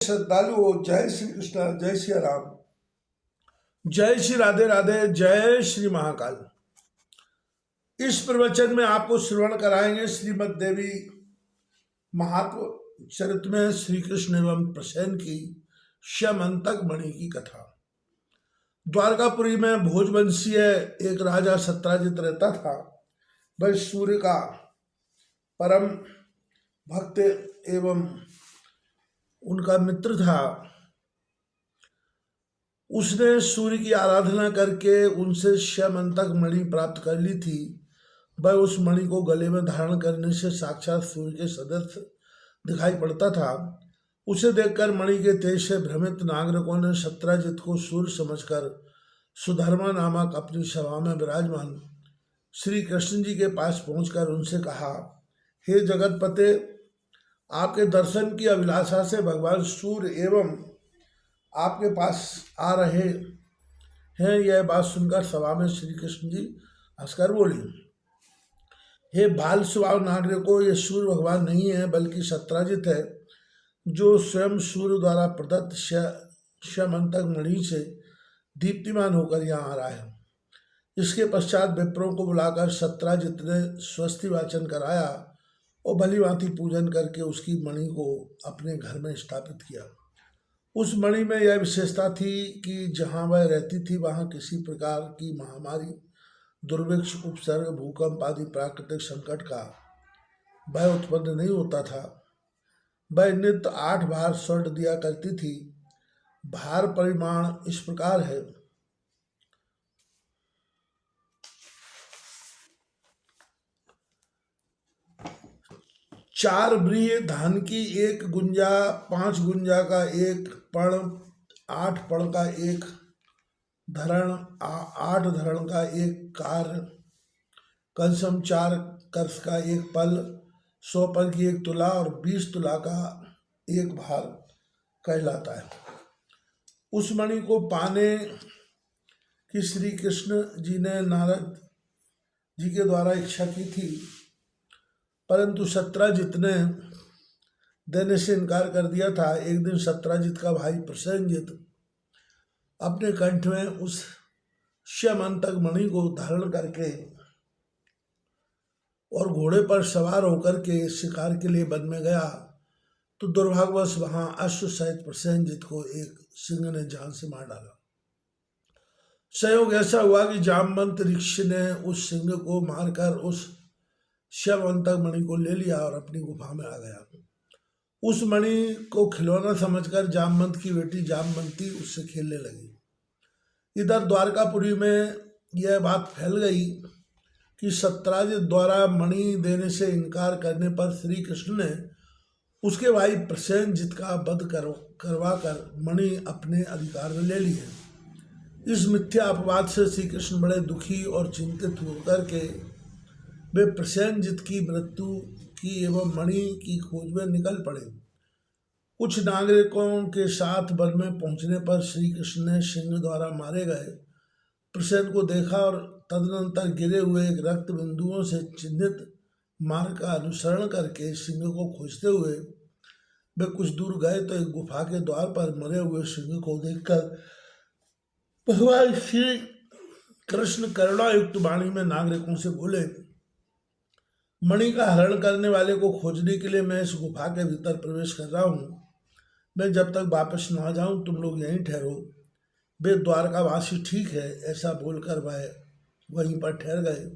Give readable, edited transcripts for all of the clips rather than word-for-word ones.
श्रद्धालुओं, जय श्री कृष्ण, जय श्री राम, जय श्री राधे राधे, जय श्री महाकाल। इस प्रवचन में आपको श्रवण कराएंगे श्रीमद देवी महात्म चरित में श्री कृष्ण एवं प्रसेन की श्यामंतक मणि की कथा। द्वारकापुरी में भोजवंशीय एक राजा सत्राजित रहता था। वह सूर्य का परम भक्त एवं उनका मित्र था। उसने सूर्य की आराधना करके उनसे श्यामंतक मणि प्राप्त कर ली थी। वह उस मणि को गले में धारण करने से साक्षात सूर्य के सदृश दिखाई पड़ता था। उसे देखकर मणि के तेज से भ्रमित नागरिकों ने सत्राजित को सूर्य समझकर सुधर्मा नामक अपनी सभा में विराजमान श्री कृष्ण जी के पास पहुंचकर उनसे कहा, हे जगतपते, आपके दर्शन की अभिलाषा से भगवान सूर्य एवं आपके पास आ रहे हैं। यह बात सुनकर सभा में श्री कृष्ण जी हंसकर बोले, हे बाल स्वभाव नागरिकों, ये सूर्य भगवान नहीं है बल्कि सत्राजित है, जो स्वयं सूर्य द्वारा प्रदत्त श्यामंतक मणि से दीप्तिमान होकर यहाँ आ रहा है। इसके पश्चात विप्रों को बुलाकर सत्राजित ने स्वस्ति वाचन कराया और भली भांति पूजन करके उसकी मणि को अपने घर में स्थापित किया। उस मणि में यह विशेषता थी कि जहाँ वह रहती थी वहाँ किसी प्रकार की महामारी, दुर्भिक्ष, उपसर्ग, भूकंप आदि प्राकृतिक संकट का भय उत्पन्न नहीं होता था। वह नित्य 8 बार स्वर्ण दिया करती थी। भार परिमाण इस प्रकार है। 4 व्रीहि धान की 1 गुंजा, 5 गुंजा का 1 पण, 8 पण का 1 धरण, 8 धरण का 1 कार, कंसम 4 कर्ष का 1 पल, 100 पल की 1 तुला और 20 तुला का 1 भार कहलाता है। उस मणि को पाने की श्री कृष्ण जी ने नारद जी के द्वारा इच्छा की थी, परंतु सत्राजित ने देने से इनकार कर दिया था। एक दिन सत्राजित का भाई प्रसेनजित अपने कंठ में उस श्यामंतक मणि को धारण करके और घोड़े पर सवार होकर के शिकार के लिए वन में गया, तो दुर्भाग्यवश वहां अश्व सहित प्रसेनजित को एक सिंह ने जान से मार डाला। संयोग ऐसा हुआ कि जामवंत ऋषि ने उस सिंह को मारकर उस श्यामंतक मणि को ले लिया और अपनी गुफा में आ गया। उस मणि को खिलौना समझकर जामवंत की बेटी जामवंती उससे खेलने लगी। इधर द्वारकापुरी में यह बात फैल गई कि सत्राजित द्वारा मणि देने से इनकार करने पर श्री कृष्ण ने उसके भाई प्रसेनजित का वध करवा कर मणि अपने अधिकार में ले ली है। इस मिथ्या अपवाद से श्री कृष्ण बड़े दुखी और चिंतित होकर के वे प्रसेनजित की मृत्यु की एवं मणि की खोज में निकल पड़े। कुछ नागरिकों के साथ वन में पहुंचने पर श्री कृष्ण ने सिंह द्वारा मारे गए प्रसेन को देखा और तदनंतर गिरे हुए एक रक्त बिंदुओं से चिन्हित मार्ग का अनुसरण करके सिंह को खोजते हुए वे कुछ दूर गए तो एक गुफा के द्वार पर मरे हुए सिंह को देखकर भगवान श्री कृष्ण करुणायुक्त वाणी में नागरिकों से बोले, मणि का हरण करने वाले को खोजने के लिए मैं इस गुफा के भीतर प्रवेश कर रहा हूँ। मैं जब तक वापस ना जाऊं तुम लोग यहीं ठहरो। वे द्वारकावासी ठीक है, ऐसा बोलकर वह वहीं पर ठहर गए।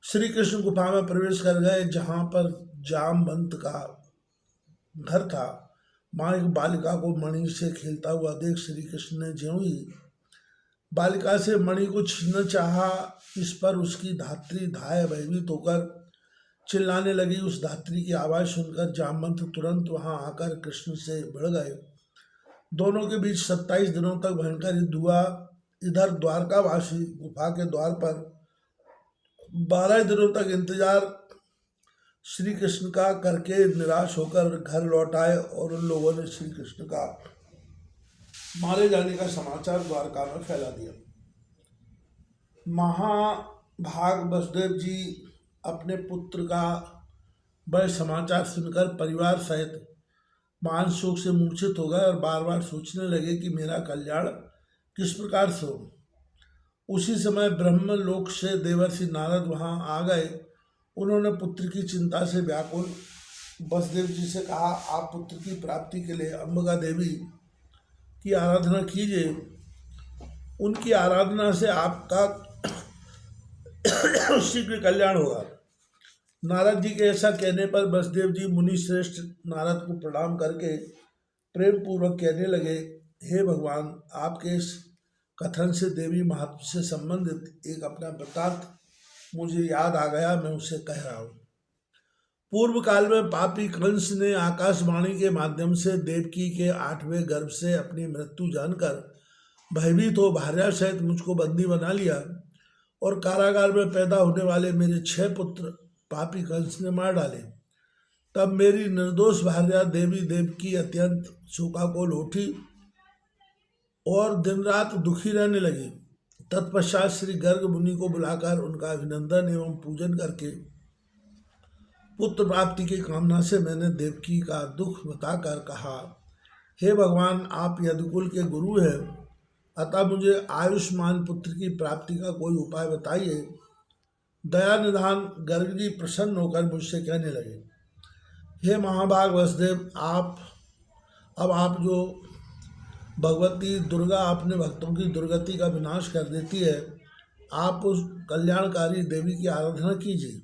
श्री कृष्ण गुफा में प्रवेश कर गए जहाँ पर जामवंत का घर था। माँ एक बालिका को मणि से खेलता हुआ देख श्री कृष्ण ने ज्यों ही बालिका से मणि को छीनना चाहा, इस पर उसकी धात्री धाय भयभीत होकर चिल्लाने लगी। उस धात्री की आवाज़ सुनकर जामवंत तुरंत वहां आकर कृष्ण से भिड़ गए। दोनों के बीच 27 दिनों तक भयंकर युद्ध हुआ। इधर द्वारकावासी गुफा के द्वार पर 12 दिनों तक इंतजार श्री कृष्ण का करके निराश होकर घर लौट आए और उन लोगों ने श्री कृष्ण का मारे जाने का समाचार द्वारका में फैला दिया। महाभाग वसुदेव जी अपने पुत्र का वह समाचार सुनकर परिवार सहित महान शोक से मूर्छित हो गए और बार बार सोचने लगे कि मेरा कल्याण किस प्रकार से हो। उसी समय ब्रह्मलोक से देवर्षि नारद वहां आ गए। उन्होंने पुत्र की चिंता से व्याकुल वसुदेव जी से कहा, आप पुत्र की प्राप्ति के लिए अंबिका देवी की आराधना कीजिए, उनकी आराधना से आपका शीघ्र कल्याण होगा। नारद जी के ऐसा कहने पर वसुदेव जी मुनि श्रेष्ठ नारद को प्रणाम करके प्रेम पूर्वक कहने लगे, हे भगवान, आपके इस कथन से देवी महात्म से संबंधित एक अपना वृत्तांत मुझे याद आ गया, मैं उसे कह रहा हूँ। पूर्व काल में पापी कंस ने आकाशवाणी के माध्यम से देवकी के 8वें गर्भ से अपनी मृत्यु जानकर भयभीत हो भार्या सहित मुझको बंदी बना लिया और कारागार में पैदा होने वाले मेरे 6 पुत्र पापी कंस ने मार डाले। तब मेरी निर्दोष भार्या देवी देवकी अत्यंत शोकाकुल उठी और दिन रात दुखी रहने लगी। तत्पश्चात श्री गर्ग मुनि को बुलाकर उनका अभिनंदन एवं पूजन करके पुत्र प्राप्ति की कामना से मैंने देवकी का दुख बताकर कहा, हे भगवान, आप यदुकुल के गुरु हैं, अतः मुझे आयुष्मान पुत्र की प्राप्ति का कोई उपाय बताइए। दया निधान गर्ग जी प्रसन्न होकर मुझसे कहने लगे, हे महाभाग वसुदेव, आप जो भगवती दुर्गा अपने भक्तों की दुर्गति का विनाश कर देती है, आप उस कल्याणकारी देवी की आराधना कीजिए।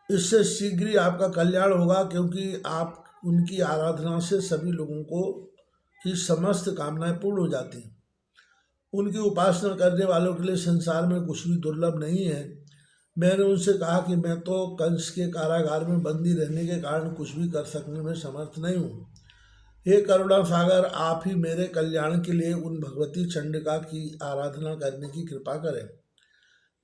इससे शीघ्र ही आपका कल्याण होगा, क्योंकि आप उनकी आराधना से सभी लोगों को की समस्त कामनाएं पूर्ण हो जाती हैं। उनकी उपासना करने वालों के लिए संसार में कुछ भी दुर्लभ नहीं है। मैंने उनसे कहा कि मैं तो कंस के कारागार में बंदी रहने के कारण कुछ भी कर सकने में समर्थ नहीं हूँ। हे करुणा सागर, आप ही मेरे कल्याण के लिए उन भगवती चंडिका की आराधना करने की कृपा करें।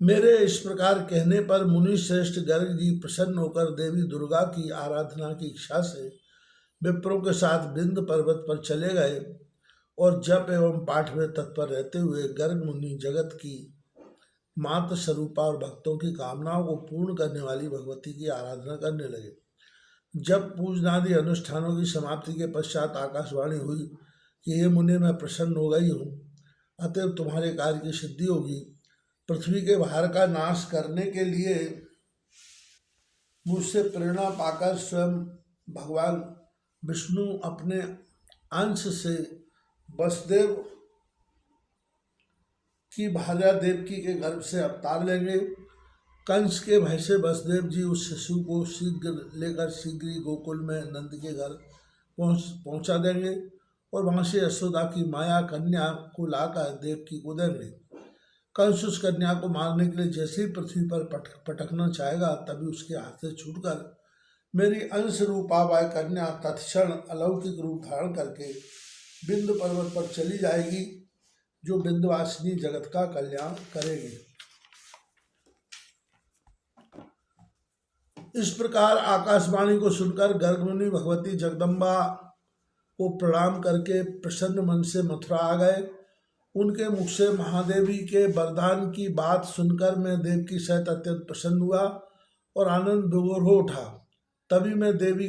मेरे इस प्रकार कहने पर मुनि श्रेष्ठ गर्ग जी प्रसन्न होकर देवी दुर्गा की आराधना की इच्छा से विप्रों के साथ बिंद पर्वत पर चले गए और जप एवं पाठ में तत्पर रहते हुए गर्ग मुनि जगत की मात्र स्वरूपा और भक्तों की कामनाओं को पूर्ण करने वाली भगवती की आराधना करने लगे। जब पूजनादि अनुष्ठानों की समाप्ति के पश्चात आकाशवाणी हुई कि हे मुनि, मैं प्रसन्न हो गई हूँ, अतएव तुम्हारे कार्य की सिद्धि होगी। पृथ्वी के भार का नाश करने के लिए मुझसे प्रेरणा पाकर स्वयं भगवान विष्णु अपने अंश से वसुदेव की भार्या देवकी के गर्भ से अवतार लेंगे। कंस के भय से वसुदेव जी उस शिशु को शीघ्र लेकर शीघ्र ही गोकुल में नंद के घर पहुंचा देंगे और वहां से यशोदा की माया कन्या को लाकर देवकी को देंगे। कंस उस कन्या को मारने के लिए जैसे ही पृथ्वी पर पटकना चाहेगा, तभी उसके हाथ से छूटकर मेरी अंश रूपा वह कन्या तत्क्षण अलौकिक रूप धारण करके बिंदु पर्वत पर चली जाएगी, जो बिंदवासिनी जगत का कल्याण करेगी। इस प्रकार आकाशवाणी को सुनकर गर्ग मुनि भगवती जगदम्बा को प्रणाम करके प्रसन्न मन से मथुरा आ गए। उनके मुख से महादेवी के वरदान की बात सुनकर मैं देवकी सहित अत्यंत प्रसन्न हुआ और आनंद विभोर हो उठा। तभी मैं देवी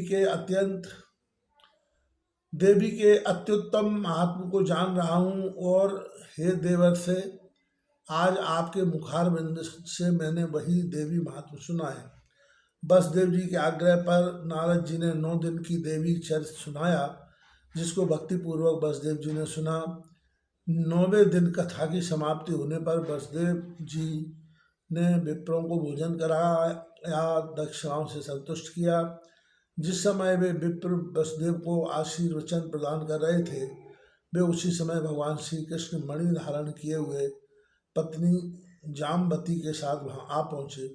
के अत्युत्तम महात्म को जान रहा हूँ और हे देवर से आज आपके मुखारविंद से मैंने वही देवी महात्म सुना है। वसुदेव जी के आग्रह पर नारद जी ने 9 दिन की देवी चरित्र सुनाया, जिसको भक्तिपूर्वक वसुदेव जी ने सुना। 9वें दिन कथा की समाप्ति होने पर वसुदेव जी ने विप्रों को भोजन कराया, दक्षिणाओं से संतुष्ट किया। जिस समय वे विप्र वसुदेव को आशीर्वचन प्रदान कर रहे थे, वे उसी समय भगवान श्री कृष्ण मणि धारण किए हुए पत्नी जामवती के साथ वहां आ पहुँचे,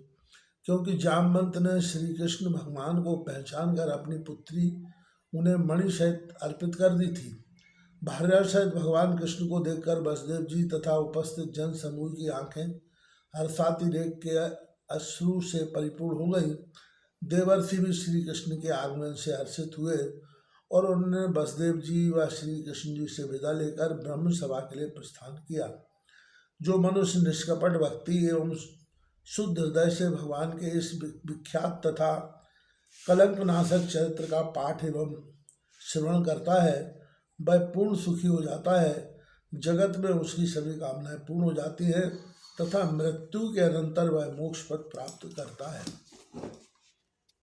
क्योंकि जामवंत ने श्री कृष्ण भगवान को पहचान कर अपनी पुत्री उन्हें मणि सहित अर्पित कर दी थी। भार्या सहित भगवान कृष्ण को देखकर वसुदेव जी तथा उपस्थित जन समूह की आंखें हर्षातिरेक के अश्रु से परिपूर्ण हो गई। देवर्षि भी श्री कृष्ण के आगमन से हर्षित हुए और उन्होंने वसुदेव जी व श्री कृष्ण जी से विदा लेकर ब्रह्म सभा के लिए प्रस्थान किया। जो मनुष्य निष्कपट भक्ति एवं शुद्ध हृदय से भगवान के इस विख्यात तथा कलंकनाशक चरित्र का पाठ एवं श्रवण करता है वह पूर्ण सुखी हो जाता है। जगत में उसकी सभी कामनाएं पूर्ण हो जाती हैं तथा मृत्यु के अनंतर वह मोक्ष पद प्राप्त करता है।